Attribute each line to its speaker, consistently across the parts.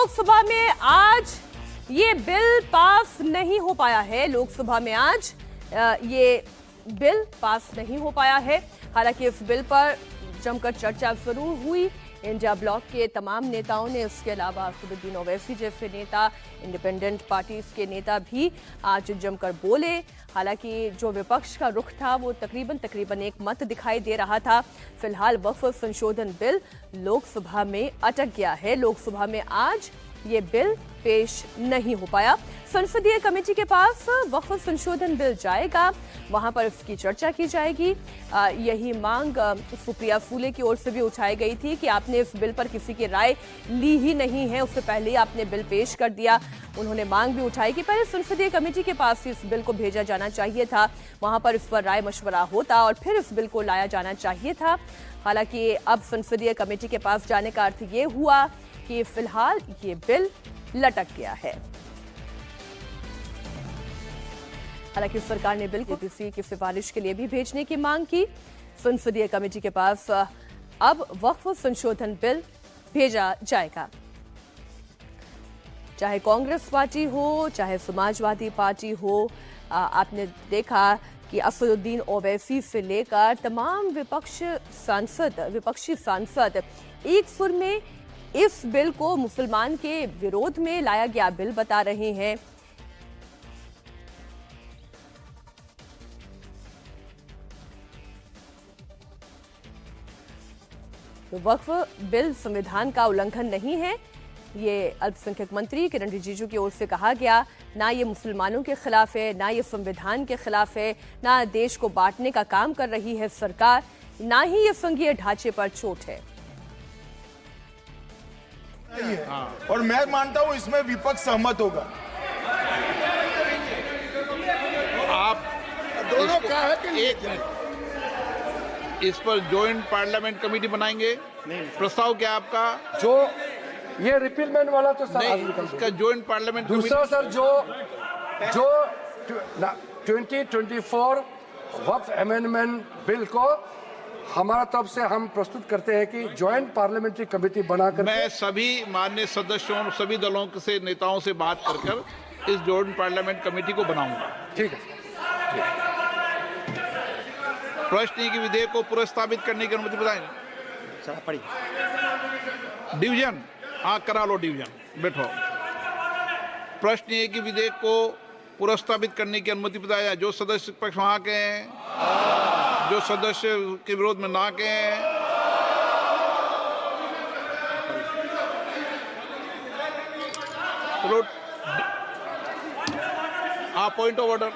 Speaker 1: लोकसभा में आज ये बिल पास नहीं हो पाया है। लोकसभा में आज ये बिल पास नहीं हो पाया है। हालांकि इस बिल पर जमकर चर्चा जरूर हुई। इंडिया ब्लॉक के तमाम नेताओं ने, इसके अलावा असदुद्दीन ओवैसी जैसे नेता, इंडिपेंडेंट पार्टीज के नेता भी आज जमकर बोले। हालांकि जो विपक्ष का रुख था वो तकरीबन एक मत दिखाई दे रहा था। फिलहाल वक्फ संशोधन बिल लोकसभा में अटक गया है। लोकसभा में आज ये बिल पेश नहीं हो पाया। संसदीय कमेटी के पास वक्फ संशोधन बिल जाएगा, वहां पर इसकी चर्चा की जाएगी। यही मांग सुप्रिया फूले की ओर से भी उठाई गई थी कि आपने इस बिल पर किसी की राय ली ही नहीं है, उससे पहले ही आपने बिल पेश कर दिया। उन्होंने मांग भी उठाई कि पहले संसदीय कमेटी के पास इस बिल को भेजा जाना चाहिए था, वहां पर इस पर राय मशवरा होता और फिर इस बिल को लाया जाना चाहिए था। हालांकि अब संसदीय कमेटी के पास जाने का अर्थ ये हुआ कि फिलहाल ये बिल लटक गया है। हालांकि सरकार ने बिल को किसी की सिफारिश के लिए भी भेजने की मांग की। संसदीय कमेटी के पास अब वक्फ संशोधन बिल भेजा जाएगा। चाहे कांग्रेस पार्टी हो, चाहे समाजवादी पार्टी हो, आपने देखा कि असदुद्दीन ओवैसी से लेकर तमाम विपक्षी सांसद एक सुर में इस बिल को मुसलमान के विरोध में लाया गया बिल बता रहे हैं। तो वक्फ बिल संविधान का उल्लंघन नहीं है, ये अल्पसंख्यक मंत्री किरण रिजिजू की ओर से कहा गया। ना ये मुसलमानों के खिलाफ है, ना ये संविधान के खिलाफ है, ना देश को बांटने का काम कर रही है सरकार, ना ही ये संघीय ढांचे पर चोट है।
Speaker 2: और मैं मानता हूं इसमें विपक्ष सहमत होगा।
Speaker 3: आप
Speaker 2: दोनों क्या है कि
Speaker 3: एक मिनट, इस पर ज्वाइंट पार्लियामेंट कमेटी बनाएंगे? नहीं। प्रस्ताव क्या आपका?
Speaker 4: जो ये रिपीलमेंट वाला तो सर
Speaker 3: नहीं, इसका ज्वाइंट पार्लियामेंट
Speaker 4: दूसरा सर जो 2024 वक्फ अमेंडमेंट बिल को हमारा तरफ से हम प्रस्तुत करते हैं कि ज्वाइंट पार्लियामेंट्री कमेटी बनाकर
Speaker 3: मैं सभी माननीय सदस्यों और सभी दलों से नेताओं से बात कर इस ज्वाइंट पार्लियामेंट कमेटी को बनाऊंगा।
Speaker 4: ठीक है।
Speaker 3: प्रश्न है कि विधेयक को पुनर्स्थापित करने की अनुमति बताएंगे? डिवीजन, हाँ करा लो डिवीजन, बैठो। प्रश्न है कि विधेयक को पुनर्स्थापित करने की अनुमति बताया। जो सदस्य पक्ष वहां के हैं, जो सदस्य के विरोध में ना के हैं, चलो पॉइंट ऑफ ऑर्डर।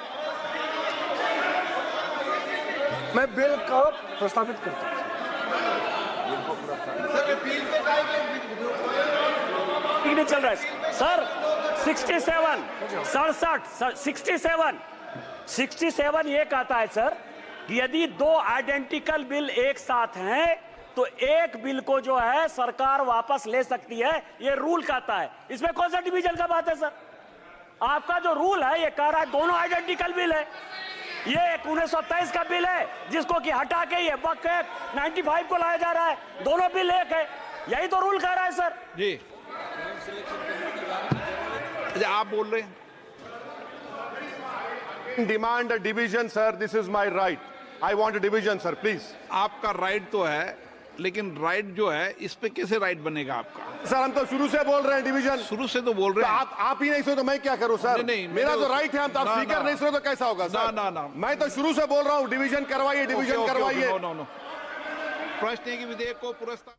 Speaker 4: मैं बिल को प्रस्तावित करता हूँ।
Speaker 5: नहीं चल रहा है सर। 67 ये कहता है सर कि यदि दो आइडेंटिकल बिल एक साथ हैं तो एक बिल को जो है सरकार वापस ले सकती है, ये रूल कहता है। इसमें कौन सा डिवीजन का बात है सर? आपका जो रूल है ये कह रहा है दोनों आइडेंटिकल बिल है। ये 1923 का बिल है जिसको कि हटा के ये वक्फ एक्ट 95 को लाया जा रहा है। दोनों बिल एक है, यही तो रूल कह रहा है सर
Speaker 3: जी। अच्छा आप बोल रहे हैं
Speaker 2: demand a division sir, this is my right, I want a division sir please.
Speaker 3: आपका राइट तो है, लेकिन राइट जो है इस पे कैसे राइट बनेगा आपका?
Speaker 2: सर हम तो शुरू से बोल रहे हैं डिवीजन।
Speaker 3: शुरू से तो बोल रहे हैं।
Speaker 2: आप ही नहीं सुनो तो मैं क्या करूं सर?
Speaker 3: नहीं,
Speaker 2: मेरा तो राइट है। हम तो आप स्पीकर नहीं सुनो तो कैसा होगा सर?
Speaker 3: ना।
Speaker 2: मैं तो शुरू से बोल रहा हूं डिवीजन करवाइए, डिवीजन करवाइए।
Speaker 3: नो। प्रश्न है कि विधेयक को पुरस्कार